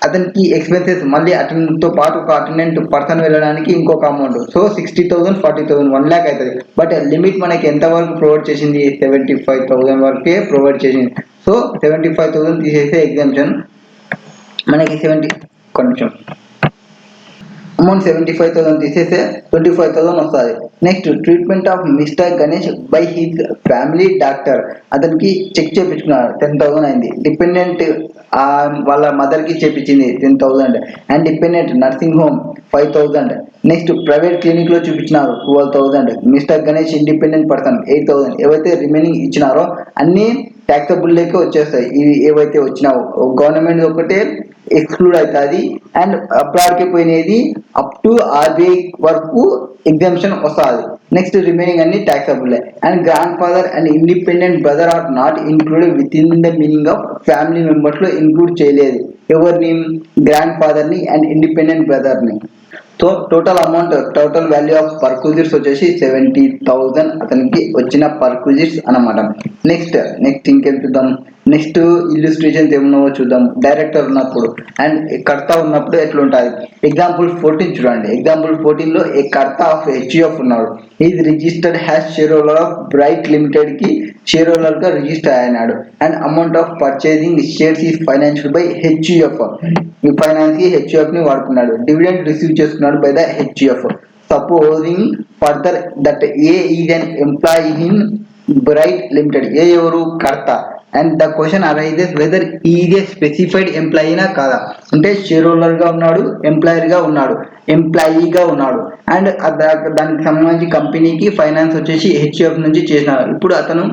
అతనికి ఎక్స్పెన్సెస్ మళ్ళీ అటెండెంట్ తో పాటు ఒక అటెండెంట్ పర్సన్ వెళ్ళడానికి ఇంకొక అమౌంట్, సో 60,000 40,000 1 lakh అవుతుంది. బట్ లిమిట్ మనకి ఎంత వరకు ప్రొవైడ్ చేసింది, 75,000 వరకే ప్రొవైడ్ చేసింది. సో 75,000 తీసేసే ఎగ్జామ్షన్ మనకి 70 కొంచెం అమౌంట్ 75,000 తీసేస్తే 25,000 వస్తుంది. Next treatment of mister Ganesh by his family doctor, అతనికి చెక్ చేయించుకున్నారు 10,000 అయింది. డిపెండెంట్ వాళ్ళ మదర్కి చేపించింది 10,000 and dependent nursing home 5,000. Next private క్లినిక్లో చూపించినారు 12,000. Mister Ganesh independent person 8,000. ఏవైతే రిమైనింగ్ ఇచ్చినారో అన్నీ ట్యాక్సబుల్ లేకే వచ్చేస్తాయి. ఇవి ఏవైతే వచ్చినావో గవర్నమెంట్ ఒకటే ఎక్స్క్లూడ్ అవుతుంది అండ్ అబ్రాడ్కి పోయినది అప్ టు ఆర్బీఐ వరకు ఎగ్జామ్షన్ వస్తుంది. నెక్స్ట్ రిమైనింగ్ అన్ని taxable. And grandfather and independent brother are not included within the meaning of family members లో ఇంక్లూడ్ చేయలేదు. ఎవరిని? గ్రాండ్ ఫాదర్ ని అండ్ ఇండిపెండెంట్ బ్రదర్ ని. So total amount, total value of perquisites వచ్చేసి 70,000 అతనికి వచ్చిన perquisites అనమాట. Next ఇంకేం చూద్దాం. నెక్స్ట్ ఇల్లుస్ట్రేషన్స్ ఏమన్నా చూద్దాం. డైరెక్టర్ ఉన్నప్పుడు అండ్ కర్త ఉన్నప్పుడు ఎట్లుంటుంది. ఎగ్జాంపుల్ 14 చూడండి. ఎగ్జాంపుల్ 14లో ఏ కర్త ఆఫ్ హెచ్యుఎఫ్ ఉన్నాడు. Is registered has share holder of Bright Limited కి షేర్ హోల్డర్ గా రిజిస్టర్ అయినాడు. And amount of purchasing shares is financial by HUF. ఈ ఫైనాన్స్ కి హెచ్యుఎఫ్ ని వాడుకున్నాడు. డివిడెండ్ రిసీవ్ చేసుకున్నాడు by the HUF. Supposing further that A is an employee in Bright Limited. A ఎవరు? Karta. And the question arises whether is A specified ఎంప్లాయీనా కాదా. అంటే share holder గా ఉన్నాడు, ఎంప్లాయీగా ఉన్నాడు అండ్ దానికి సంబంధించి కంపెనీకి ఫైనాన్స్ వచ్చేసి హెచ్యుఎఫ్ నుంచి చేసినారు. ఇప్పుడు అతను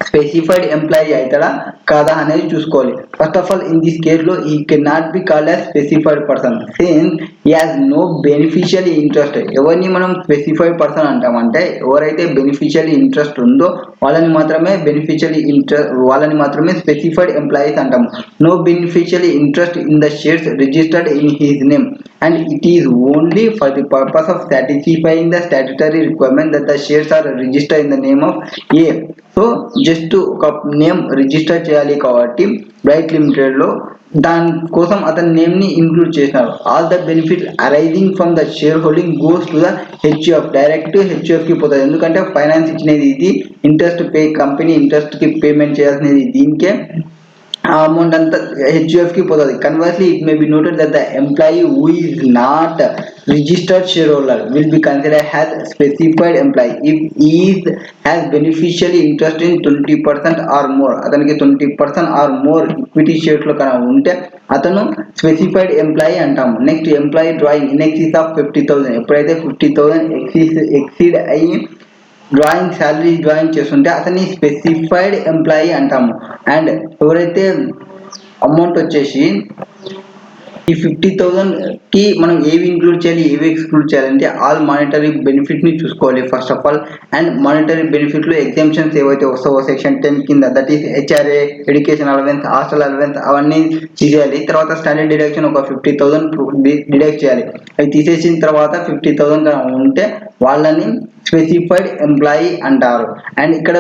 స్పెసిఫైడ్ ఎంప్లాయీ అవుతాడా కాదా అనేది చూసుకోవాలి. First of all in this case లో he can not be called as specified person since he has no beneficial interest. ఎవరిని మనం స్పెసిఫైడ్ పర్సన్ అంటామంటే ఎవరైతే బెనిఫిషియల్ ఇంట్రెస్ట్ ఉందో వాళ్ళని మాత్రమే స్పెసిఫైడ్ ఎంప్లాయీస్ అంటాము. No beneficial interest in the shares registered in his name and it is only for the purpose of satisfying the statutory requirement that the shares are registered in the name of A. So just ఒక name register చేయాలి కాబట్టి bright limited లో దానికోసం అతని name ని include చేసినారు. All the benefit arising from the share holding goes to the HUF. Direct HUF కి పోతుంది. ఎందుకంటే ఫైనాన్స్ ఇచ్చినది ఇది, ఇంట్రెస్ట్ కంపెనీ ఇంట్రెస్ట్ కి పేమెంట్ చేయాల్సినది దీనికే, ఆ అమౌంట్ అంతా హెచ్యుఎఫ్ కి పోతుంది. Conversely it may be noted that the employee who is not registered share holder will be considered has specified employee if is has beneficial interest in 20% or more. అతనికి 20% or more equity shares లో కనుక ఉంటే అతను specified employee అంటాము. Next employee drawing in excess of 50,000. ఎప్పుడైతే 50,000 exceed అయ్యి salary drawing చేస్తుంటే అతన్ని స్పెసిఫైడ్ ఎంప్లాయీ అంటాము. అండ్ ఎవరైతే అమౌంట్ వచ్చేసి ఈ 50,000 కి మనం ఏవి ఇంక్లూడ్ చేయాలి, ఏవి ఎక్స్క్లూడ్ చేయాలంటే ఆల్ మానిటరీ బెనిఫిట్ ని చూసుకోవాలి first of all. And monetary benefit లో ఎగ్జామ్షన్స్ ఏవైతే వస్తావో సెక్షన్ 10 కింద, that is HRA, education allowance, hostel allowance అవన్నీ తీసేయాలి. తర్వాత స్టాండర్డ్ డిడక్షన్ ఒక 50,000 డిడక్ట్ చేయాలి. అవి తీసేసిన తర్వాత 50,000 ఉంటే వాళ్ళని స్పెసిఫైడ్ ఎంప్లాయీ అంటారు. అండ్ ఇక్కడ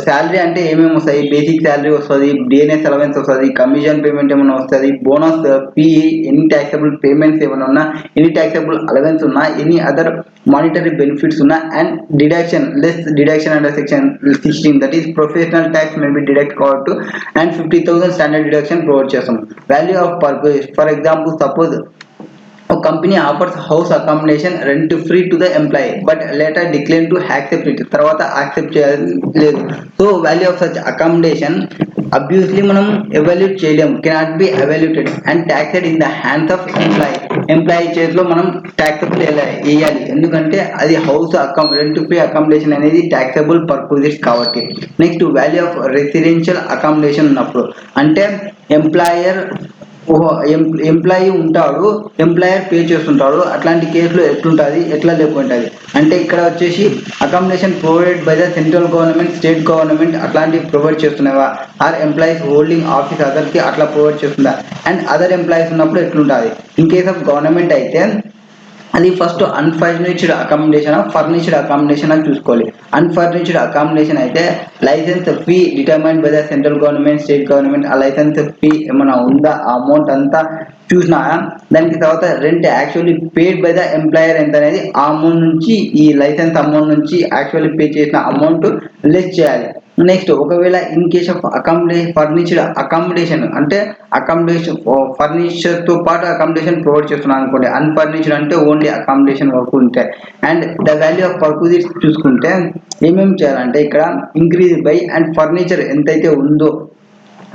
శాలరీ అంటే ఏమేమి వస్తాయి? బేసిక్ శాలరీ వస్తుంది, డిఎన్ఎస్ అలవెన్స్ వస్తుంది, కమిషన్ పేమెంట్ ఏమైనా వస్తుంది, bonus, P, any taxable payments ఏమైనా ఉన్నా, ఎనీ ట్యాక్సబుల్ అలవెన్స్ ఉన్నా, ఎనీ అదర్ మానిటరీ బెనిఫిట్స్ ఉన్నా, and deduction under section 16 that is professional tax may be deduct కావచ్చు. అండ్ 50,000 స్టాండర్డ్ డిడక్షన్ ప్రొవైడ్ చేస్తాం. Value of purpose, for example suppose a company offers house accommodation rent free to the employee but later decline to accept it. తర్వాత accept చేయలేదు. So value of such accommodation obviously మనం evaluate చేయలేము, cannot be evaluated and taxed in the hands of employee చేతిలో మనం taxable వేయాలి. ఎందుకంటే అది house rent free accommodation అనేది ట్యాక్సబుల్ పర్పసెస్ కాబట్టి. Next value of residential accommodation ఉన్నప్పుడు అంటే ఎంప్లాయీ ఉంటాడు, ఎంప్లాయర్ పే చేస్తుంటాడు. అట్లాంటి కేసులో ఎట్లుంటుంది, ఎట్లా లేకుంటుంది అంటే ఇక్కడ వచ్చేసి accommodation provided by the central government, state government అట్లాంటివి ప్రొవైడ్ చేస్తున్నావా, ఆర్ ఎంప్లాయీస్ హోల్డింగ్ ఆఫీస్ అదర్కి అట్లా ప్రొవైడ్ చేస్తుందా. అండ్ అదర్ ఎంప్లాయీస్ ఉన్నప్పుడు ఎట్లుంటుంది. ఇన్ కేస్ ఆఫ్ గవర్నమెంట్ అయితే అది first unfurnished accommodation, furnished accommodation అని చూసుకోవాలి. అన్ఫర్నిష్డ్ అకామిడేషన్ అయితే license fee determined by the central government, state government. ఆ లైసెన్స్ ఫీ ఏమైనా ఉందా, ఆ అమౌంట్ అంతా చూసినా దానికి తర్వాత rent actually paid by the employer ఎంత అనేది ఆ అమౌంట్ నుంచి, ఈ లైసెన్స్ అమౌంట్ నుంచి యాక్చువల్లీ పే చేసిన అమౌంట్ లెస్ చేయాలి. నెక్స్ట్ ఒకవేళ in case of furnitured accommodation అంటే ఫర్నిచర్ తో పాటు అకామిడేషన్ ప్రొవైడ్ చేస్తున్నాను అనుకోండి. అన్ఫర్నిచర్డ్ అంటే ఓన్లీ అకామిడేషన్ వరకు ఉంటాయి. And the value of perquisites చూసుకుంటే ఏమేమి చేయాలంటే ఇక్కడ ఇంక్రీజ్ బై అండ్ ఫర్నిచర్ ఎంతైతే ఉందో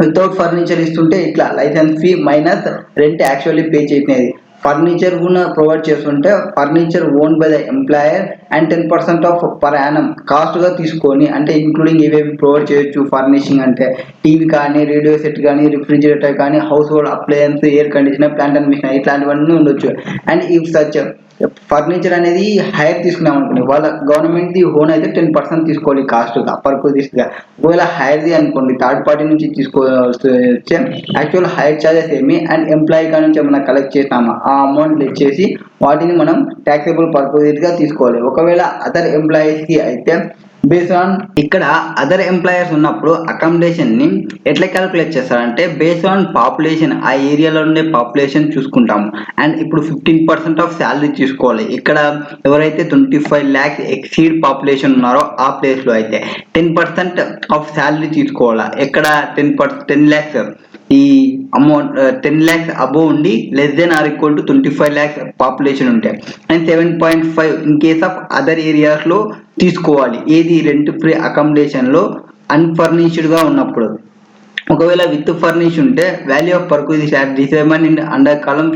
వితౌట్ ఫర్నిచర్ ఇస్తుంటే ఇట్లా license fee minus rent actually pay చేసినది. ఫర్నిచర్ కూడా ప్రొవైడ్ చేస్తుంటే furniture own by the employer and 10% of per annum కాస్ట్గా తీసుకొని, అంటే ఇంక్లూడింగ్ ఇవేవి ప్రొవైడ్ చేయొచ్చు ఫర్నిషింగ్ అంటే టీవీ కానీ, రేడియో సెట్ కానీ, రిఫ్రిజిరేటర్ కానీ, household appliance, air conditioner, plant and machine ఇట్లాంటివన్నీ ఉండొచ్చు. అండ్ ఇఫ్ సచ్ ఫర్నిచర్ అనేది హైర్ తీసుకున్నాం అనుకోండి, వాళ్ళ గవర్నమెంట్ది ఓన్ అయితే 10% తీసుకోవాలి కాస్ట్గా పర్క్విజిట్స్గా. ఒకవేళ హైర్ది అనుకోండి థర్డ్ పార్టీ నుంచి తీసుకోవాల్సి వచ్చే యాక్చువల్ హైర్ ఛార్జెస్ ఏమి అండ్ ఎంప్లాయీ కాడ నుంచి ఏమైనా కలెక్ట్ చేసినామా ఆ అమౌంట్ తెచ్చేసి వాటిని మనం ట్యాక్సేబుల్ పర్క్విజిట్గా తీసుకోవాలి. ఒకవేళ అదర్ ఎంప్లాయీస్కి అయితే బేస్డ్ ఆన్ ఇక్కడ అదర్ ఎంప్లాయర్స్ ఉన్నప్పుడు అకామిడేషన్ ని ఎట్లా క్యాలిక్యులేట్ చేస్తారంటే బేస్డ్ ఆన్ పాపులేషన్, ఆ ఏరియాలో ఉండే పాపులేషన్ చూసుకుంటాము. అండ్ ఇప్పుడు 15% ఆఫ్ శాలరీ తీసుకోవాలి. ఇక్కడ ఎవరైతే 25 lakhs ఎక్సీడ్ పాపులేషన్ ఉన్నారో ఆ ప్లేస్ లో అయితే 10% ఆఫ్ శాలరీ తీసుకోవాలా. ఎక్కడ 10 lakhs ఈ అమౌంట్ 10 lakhs అబోవ్ ఉండి less than or equal to 25 lakhs population ఉంటాయి. And 7.5 in case of other areas లో తీసుకోవాలి. ఏది రెంట్ ఫ్రీ అకామిడేషన్ లో అన్ఫర్నిష్డ్ గా ఉన్నప్పుడు. ఒకవేళ విత్ ఫర్నిష్ ఉంటే వాల్యూ ఆఫ్ పర్క్విజిట్ యాట్ డిసైర్మెంట్ ఇన్ అండర్ కాలం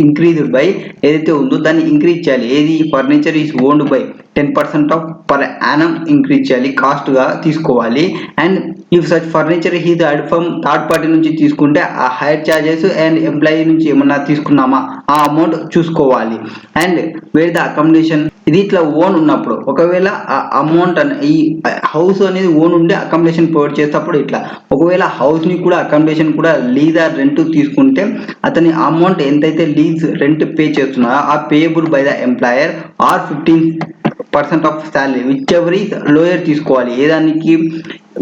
ఇంక్రీజ్డ్ బై ఏదైతే ఉందో దాన్ని ఇంక్రీజ్ చేయాలి. ఏది furniture is owned by 10% of per annum increase చేయాలి, కాస్ట్ గా తీసుకోవాలి. And if such furniture is add from third party నుంచి తీసుకుంటే ఆ హైర్ ఛార్జెస్ అండ్ ఎంప్లాయీ నుంచి ఏమన్నా తీసుకున్నామా ఆ అమౌంట్ చూసుకోవాలి. అండ్ వేర్ ద అకామిడేషన్ ఇది ఇట్లా ఓన్ ఉన్నప్పుడు, ఒకవేళ ఆ అమౌంట్ ఈ హౌస్ అనేది ఓన్ ఉండే అకామిడేషన్ ప్రొవైడ్ చేసేటప్పుడు ఇట్లా, ఒకవేళ హౌస్ ని కూడా అకామిడేషన్ కూడా లీజ్ ఆర్ రెంట్ తీసుకుంటే అతని అమౌంట్ ఎంతైతే లీజ్ రెంట్ పే చేస్తున్నారో ఆ payable by the employer or 15% of salary whichever is lower తీసుకోవాలి. ఏదానికి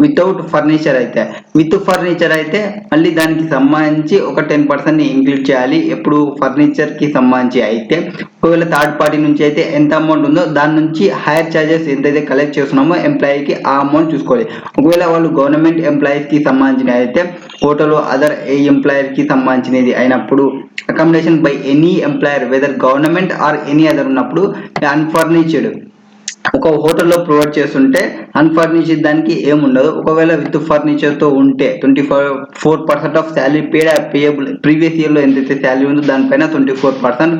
వితౌట్ ఫర్నిచర్ అయితే, విత్ ఫర్నిచర్ అయితే మళ్ళీ దానికి సంబంధించి ఒక 10% ఇంక్లూడ్ చేయాలి. ఎప్పుడు ఫర్నిచర్ కి సంబంధించి అయితే ఒకవేళ థర్డ్ పార్టీ నుంచి అయితే ఎంత అమౌంట్ ఉందో దాని నుంచి హైయర్ ఛార్జెస్ ఎంతైతే కలెక్ట్ చేస్తున్నామో ఎంప్లాయీకి ఆ అమౌంట్ చూసుకోవాలి. ఒకవేళ వాళ్ళు గవర్నమెంట్ ఎంప్లాయీస్ కి సంబంధించినవి అయితే టోటల్ అదర్ ఏ ఎంప్లాయర్ కి సంబంధించినది అయినప్పుడు accommodation by any employer whether government or any other ఉన్నప్పుడు అన్ఫర్నిచర్డ్ ఒక హోటల్లో ప్రొవైడ్ చేస్తుంటే అన్ఫర్నిష్డ్ దానికి ఏముండదు. ఒకవేళ విత్ ఫర్నిచర్ తో ఉంటే 24% of salary payable previous year లో ఎంతైతే శాలరీ ఉందో దానిపైన 24%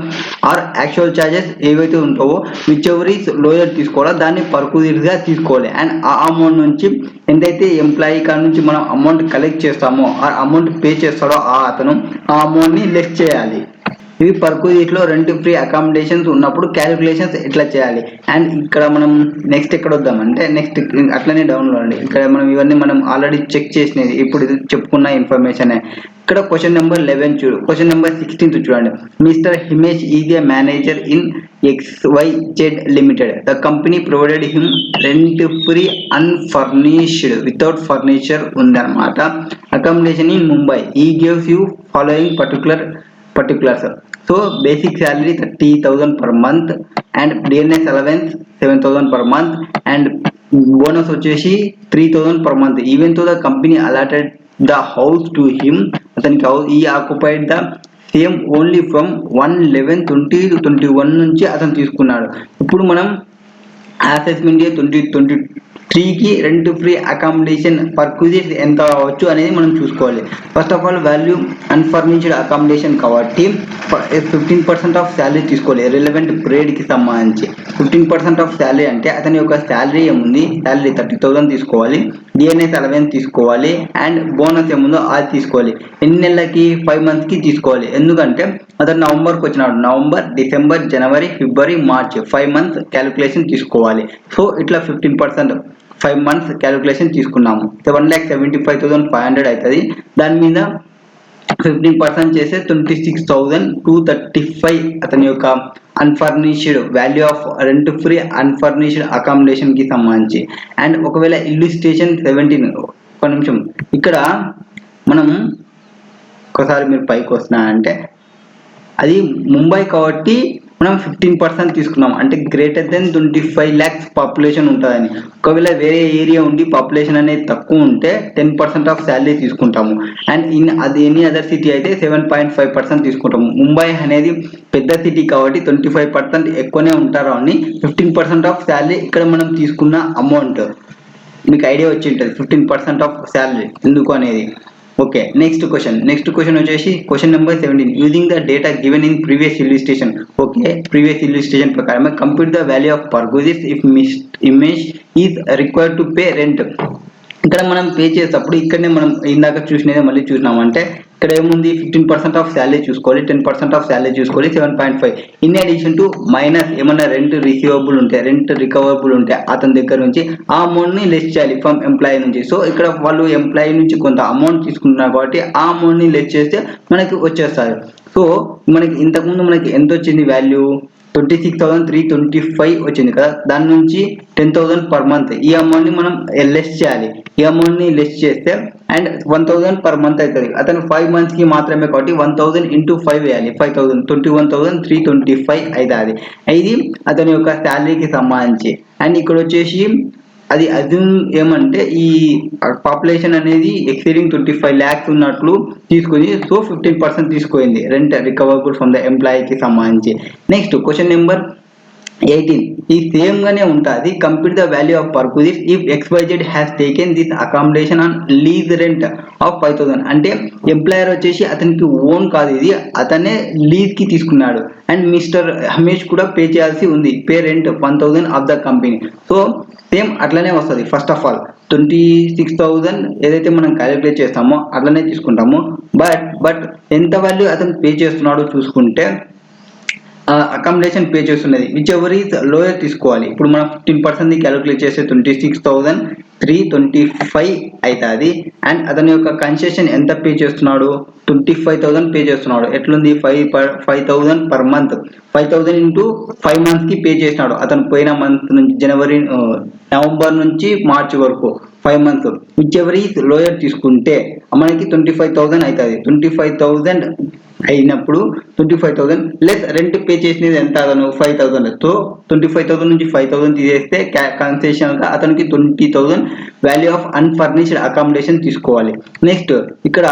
ఆర్ యాక్చువల్ ఛార్జెస్ ఏవైతే ఉంటావో విచ్ ఎవర్ ఈస్ లోయర్ తీసుకోవాలో దాన్ని పర్క్విజిట్ గా తీసుకోవాలి. అండ్ ఆ అమౌంట్ నుంచి ఎంతైతే ఎంప్లాయీ కాడ నుంచి మనం అమౌంట్ కలెక్ట్ చేస్తామో ఆ అమౌంట్ పే చేస్తాడో అతను ఆ అమౌంట్ ని లెస్ చేయాలి. ఇవి పర్క్విజిట్ లో రెంట్ ఫ్రీ అకామిడేషన్స్ ఉన్నప్పుడు క్యాలిక్యులేషన్స్ ఎట్లా చేయాలి. అండ్ ఇక్కడ మనం నెక్స్ట్ ఎక్కడ వద్దామంటే నెక్స్ట్ అట్లనే డౌన్లోడ్ అండి. ఇక్కడ మనం ఇవన్నీ మనం ఆల్రెడీ చెక్ చేసినది ఇప్పుడు చెప్పుకున్న ఇన్ఫర్మేషన్. ఇక్కడ క్వశ్చన్ నెంబర్ 11 చూడు, క్వశ్చన్ నెంబర్ 16 చూడండి. Mister Himesh is a manager in XYZ limited. The company provided him rent free unfurnished without furniture ఉందన్నమాట అకామిడేషన్ ఇన్ ముంబై. ఈ gives you following particulars. So basic salary 30,000 per month and DNS allowance 7,000 per month and bonus వచ్చేసి 3,000 per month. Even though the company allotted the house to him, అతనికి he occupied the same only from 1/11/2021 నుంచి అతను తీసుకున్నాడు. ఇప్పుడు మనం assessment 2023కి rent free accommodation పర్క్విజిట్ ఎంత అవ్వచ్చు అనేది మనం చూసుకోవాలి. First of all value unfurnished accommodation కాబట్టి 15% ఆఫ్ శాలరీ తీసుకోవాలి. రిలవెంట్ గ్రేడ్ కి సంబంధించి 15% ఆఫ్ శాలరీ అంటే అతని యొక్క శాలరీ ఏముంది, శాలరీ 30,000 తీసుకోవాలి, డిఎన్ఎస్ అలవెన్స్ తీసుకోవాలి అండ్ బోనస్ ఏముందో అది తీసుకోవాలి. ఎన్ని నెలలకి 5 months కి తీసుకోవాలి. ఎందుకంటే అతను నవంబర్కి వచ్చినాడు, నవంబర్, డిసెంబర్, జనవరి, ఫిబ్రవరి, మార్చ్ 5 months క్యాలిక్యులేషన్ తీసుకోవాలి. సో ఇట్లా 15% 5 months క్యాలిక్యులేషన్ తీసుకున్నాము. 7,75,500 అవుతుంది. దాని మీద 15% చేస్తే 26,235 అతని యొక్క unfurnished value of rent free unfurnished accommodation కి సంబంధించి. అండ్ ఒకవేళ ఇల్లుస్ట్రేషన్ 17 ఒక నిమిషం ఇక్కడ మనం ఒకసారి మీరు పైకి వస్తున్నా అంటే అది ముంబై కాబట్టి మనం 15% తీసుకున్నాం అంటే గ్రేటర్ దెన్ 25 lakhs పాపులేషన్ ఉంటుందని. ఒకవేళ వేరే ఏరియా ఉండి పాపులేషన్ అనేది తక్కువ ఉంటే 10% ఆఫ్ శాలరీ తీసుకుంటాము. అండ్ అది ఎనీ అదర్ సిటీ అయితే 7.5% తీసుకుంటాము. ముంబై అనేది పెద్ద సిటీ కాబట్టి 25% ఎక్కువనే ఉంటారు అని 15% ఆఫ్ శాలరీ ఇక్కడ మనం తీసుకున్న అమౌంట్. మీకు ఐడియా వచ్చి ఉంటుంది 15% ఆఫ్ శాలరీ ఎందుకు అనేది. ఓకే, నెక్స్ట్ క్వశ్చన్ వచ్చేసి question number 17. Using the data given in previous illustration. Okay, previous illustration ప్రకారం compute the value of perquisite if image is required to pay rent. ఇక్కడ మనం pay చేసేటప్పుడు ఇక్కడనే మనం ఇందాక చూసినదే మళ్ళీ చూసినామంటే ఇక్కడ ఏముంది 15% ఆఫ్ శాలరీ చూసుకోవాలి, 10% ఆఫ్ శాలరీ చూసుకోవాలి, 7.5 ఇన్ అడిషన్ టు మైనస్ ఏమన్నా రెంట్ రికవరబుల్ ఉంటే అతని దగ్గర నుంచి ఆ అమౌంట్ ని లెస్ చేయాలి ఫ్రమ్ ఎంప్లాయీ నుంచి. సో ఇక్కడ వాళ్ళు ఎంప్లాయీ నుంచి కొంత అమౌంట్ తీసుకుంటున్నారు కాబట్టి ఆ అమౌంట్ ని లెస్ చేస్తే మనకి వచ్చేస్తారు. సో మనకి ఇంతకుముందు మనకి ఎంత వచ్చింది వాల్యూ 26,325 వచ్చింది కదా, దాని నుంచి 10,000 పర్ మంత్ ఈ అమౌంట్ ని మనం లెస్ చేయాలి. ఈ అమౌంట్ ని లెస్ చేస్తే అండ్ 1,000 పర్ మంత్ అవుతుంది. అతను 5 months కి మాత్రమే కాబట్టి 1,000 into 5 వేయాలి. 5,000 21,325 అవుతుంది. ఇది అతని యొక్క శాలరీకి సంబంధించి. అండ్ ఇక్కడ వచ్చేసి అది అజ్యూమ్ ఏమంటే ఈ పాపులేషన్ అనేది ఎక్సీడింగ్ 25 lakhs ఉన్నట్లు తీసుకొని సో 15% తీసుకుంది రెంట్ రికవరబుల్ ఫ్రమ్ ద ఎంప్లాయీకి సంబంధించి. Next question number 18. ఈ సేమ్ గానే ఉంటుంది. Compute the value of purpose if XYZ has taken this accommodation on lease rent of 5,000. అంటే ఎంప్లాయర్ వచ్చేసి అతనికి ఓన్ కాదు, ఇది అతనే లీజ్ కి తీసుకున్నాడు. అండ్ మిస్టర్ హమేష్ కూడా పే చేయాల్సి ఉంది, pay rent 1,000 of the company. So same అట్లనే వస్తుంది. ఫస్ట్ ఆఫ్ ఆల్ 26,000 ఏదైతే మనం క్యాలిక్యులేట్ చేస్తామో అట్లనే తీసుకుంటాము. బట్ ఎంత వాల్యూ అతను పే చేస్తున్నాడో చూసుకుంటే అకామిడేషన్ పే చేస్తున్నది విచ్ ఎవర్ ఈజ్ లోయర్ తీసుకోవాలి. ఇప్పుడు మనం 15% క్యాలిక్యులేట్ చేస్తే 26,325 అవుతుంది. అండ్ అతని యొక్క కన్సెషన్ ఎంత పే చేస్తున్నాడు 25,000 పే చేస్తున్నాడు. ఎట్లుంది 5,000 పర్ మంత్, 5,000 into 5 months కి పే చేసినాడు. అతను పోయిన మంత్ నుంచి నవంబర్ నుంచి మార్చి వరకు 5 months which ever is lower తీసుకుంటే మనకి 25,000 అవుతుంది. 25,000 అయినప్పుడు 25,000 లెస్ రెంట్ పే చేసినది ఎంత అతను 5,000. సో 25,000 నుంచి 5,000 తీసేస్తే కన్సెషన్ గా అతనికి 20,000 వాల్యూ ఆఫ్ అన్ఫర్నిష్డ్ అకామిడేషన్ తీసుకోవాలి. నెక్స్ట్ ఇక్కడ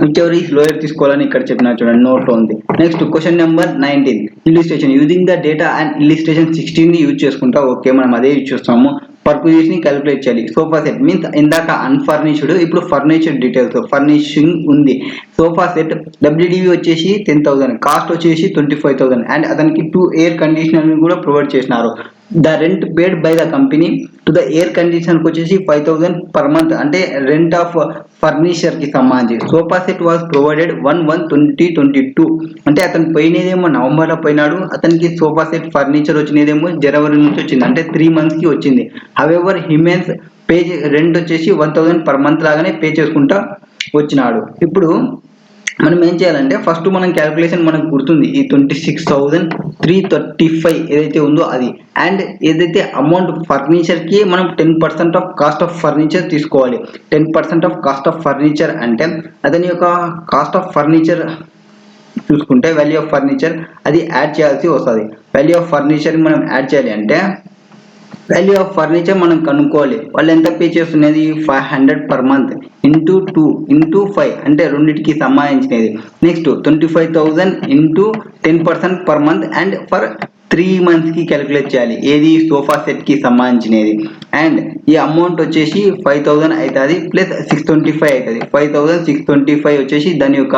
విచ్ ఎవర్ ఈజ్ లోయర్ తీసుకోవాలని ఇక్కడ చెప్పిన చూడండి నోట్ లో ఉంది. Next question number 19. Illustration using the data and illustration 16 use చేసుకుంటా. ఓకే, మనం అదే యూజ్ చేస్తాము. పర్పస్ ని క్యాలిక్యులేట్ చేయాలి. సోఫా సెట్ మీన్స్ ఇందాక అన్ఫర్నిష్డ్, ఇప్పుడు ఫర్నిచర్డ్ డీటెయిల్స్. ఫర్నిషింగ్ ఉంది. సోఫా సెట్ WDV వచ్చేసి 10,000, కాస్ట్ వచ్చేసి 25,000 అండ్ అతనికి 2 air conditioner కూడా ప్రొవైడ్ చేసినారు. The rent paid by the company to the air conditioner వచ్చేసి 5,000 పర్ మంత్ అంటే రెంట్ ఆఫ్ ఫర్నిచర్ కి సంబంధించి. సోఫా సెట్ వాజ్ ప్రొవైడెడ్ 1/1/2022 అంటే అతను పోయినదేమో నవంబర్ లో పోయినాడు, అతనికి సోఫా సెట్ ఫర్నిచర్ వచ్చినదేమో జనవరి నుంచి వచ్చింది అంటే 3 months కి వచ్చింది. హవెవర్ హిమెన్స్ పే రెంట్ వచ్చేసి 1,000 పర్ మంత్ లాగానే పే చేసుకుంటా వచ్చినాడు. ఇప్పుడు మనం ఏం చేయాలంటే ఫస్ట్ మనం క్యాలిక్యులేషన్ మనకు గుర్తుంది ఈ 26,335 ఏదైతే ఉందో అది. అండ్ ఏదైతే అమౌంట్ ఫర్నిచర్ కి మనం 10% ఆఫ్ కాస్ట్ ఆఫ్ ఫర్నిచర్ తీసుకోవాలి. 10% ఆఫ్ కాస్ట్ ఆఫ్ ఫర్నిచర్ అంటే అతని యొక్క కాస్ట్ ఆఫ్ ఫర్నిచర్ చూసుకుంటే వాల్యూ ఆఫ్ ఫర్నిచర్ అది యాడ్ చేయాల్సి వస్తుంది. వాల్యూ ఆఫ్ ఫర్నిచర్ మనం యాడ్ చేయాలి అంటే వాల్యూ ఆఫ్ ఫర్నిచర్ మనం కనుక్కోవాలి. వాళ్ళు ఎంత పే చేస్తున్నది 500 పర్ మంత్ ఇంటూ 2 ఇంటూ 5 అంటే రెండింటికి సంబంధించినది. Next 25,000 into 10% per month and for 3 months కి క్యాలిక్యులేట్ చేయాలి. ఏది సోఫా సెట్ కి సంబంధించినది. అండ్ ఈ అమౌంట్ వచ్చేసి 5,000 అవుతుంది ప్లస్ 625 అవుతుంది. 5,625 వచ్చేసి దాని యొక్క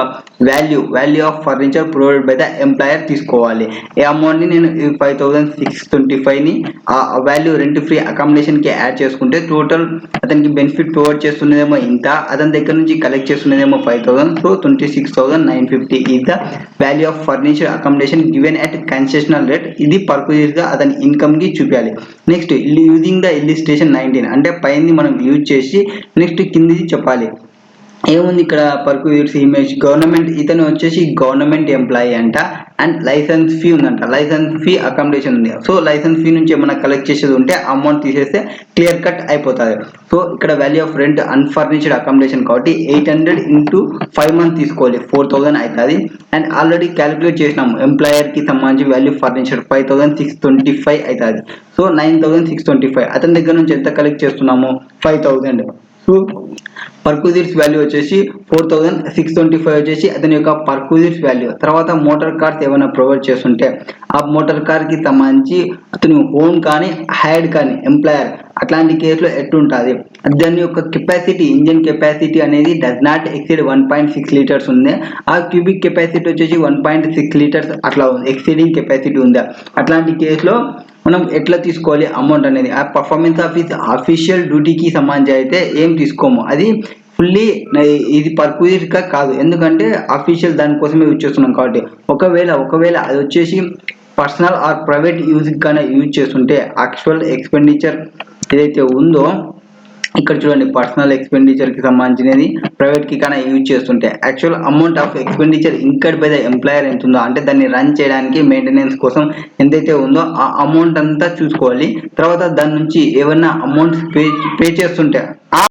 value of furniture provided by the employer తీసుకోవాలి. ఈ అమౌంట్ ని నేను 5,625 ని ఆ వాల్యూ రెంట్ ఫ్రీ అకామిడేషన్ కి యాడ్ చేసుకుంటే టోటల్ అతనికి బెనిఫిట్ ప్రొవైడ్ చేస్తున్నదేమో ఇంత, అతని దగ్గర నుంచి కలెక్ట్ చేస్తున్నదేమో 5,000. So 26,950 is the value of furniture accommodation given at concessional rate. ఇది పర్పస్ గా అతని ఇన్కమ్ కి చూపించాలి. నెక్స్ట్ యూజింగ్ ద ఇల్లుస్ట్రేషన్ 19 అంటే పైన మనం యూజ్ చేసి నెక్స్ట్ కిందిది చెప్పాలి. ఏముంది ఇక్కడ పర్క్యూర్స్ ఇమేజ్ గవర్నమెంట్, ఇతను వచ్చేసి గవర్నమెంట్ ఎంప్లాయీ అంట, అండ్ లైసెన్స్ ఫీ ఉందంట, లైసెన్స్ ఫీ అకామిడేషన్ ఉంది. సో లైసెన్స్ ఫీ నుంచి ఏమైనా కలెక్ట్ చేసేది ఉంటే అమౌంట్ తీసేస్తే క్లియర్ కట్ అయిపోతుంది. సో ఇక్కడ value of rent unfurnished accommodation కాబట్టి 800 into 5 months తీసుకోవాలి, 4000 అవుతుంది. అండ్ ఆల్రెడీ క్యాలిక్యులేట్ చేసినాము ఎంప్లాయర్ కి సంబంధించి వాల్యూ ఫర్నిచర్ 5625 అవుతుంది. సో 9625 అతని దగ్గర నుంచి ఎంత కలెక్ట్ చేస్తున్నాము 5000. సో పర్క్యూజిట్స్ వాల్యూ వచ్చేసి 4625 వచ్చేసి అతని యొక్క పర్క్యూజిట్స్ వాల్యూ. తర్వాత మోటార్ కార్స్ ఏమైనా ప్రొవైడ్ చేస్తుంటే ఆ మోటార్ కార్ కి సంబంధించి అతను ఓన్ కానీ హైర్డ్ కానీ ఎంప్లాయర్ అట్లాంటి కేసులో ఎట్లుంటుంది, దాని యొక్క కెపాసిటీ ఇంజిన్ కెపాసిటీ అనేది డస్ నాట్ ఎక్సీడ్ 1.6 లీటర్స్ ఉంది. ఆ క్యూబిక్ కెపాసిటీ వచ్చేసి 1.6 లీటర్స్ అట్లా ఉంది, ఎక్సీడింగ్ కెపాసిటీ ఉందా, అట్లాంటి కేసులో మనం ఎట్లా తీసుకోవాలి అమౌంట్ అనేది. ఆ పర్ఫార్మెన్స్ ఆఫీస్ అఫీషియల్ డ్యూటీకి సంబంధించి అయితే ఏం తీసుకోము, అది ఫుల్లీ ఇది పర్క్యూజిట్గా కాదు, ఎందుకంటే అఫీషియల్ దానికోసమే యూజ్ చేస్తున్నాం కాబట్టి. ఒకవేళ అది వచ్చేసి పర్సనల్ ఆర్ ప్రైవేట్ యూజ్కి కానీ యూజ్ చేస్తుంటే యాక్చువల్ ఎక్స్పెండిచర్ ఏదైతే ఉందో ఇక్కడ చూడండి, పర్సనల్ ఎక్స్పెండిచర్కి సంబంధించినది ప్రైవేట్కి కానీ యూజ్ చేస్తుంటే actual amount of expenditure incurred by the employer ఎంత ఉందో, అంటే దాన్ని రన్ చేయడానికి మెయింటెనెన్స్ కోసం ఎంతైతే ఉందో ఆ అమౌంట్ అంతా చూసుకోవాలి. తర్వాత దాని నుంచి ఏమన్నా అమౌంట్స్ పే చేస్తుంటే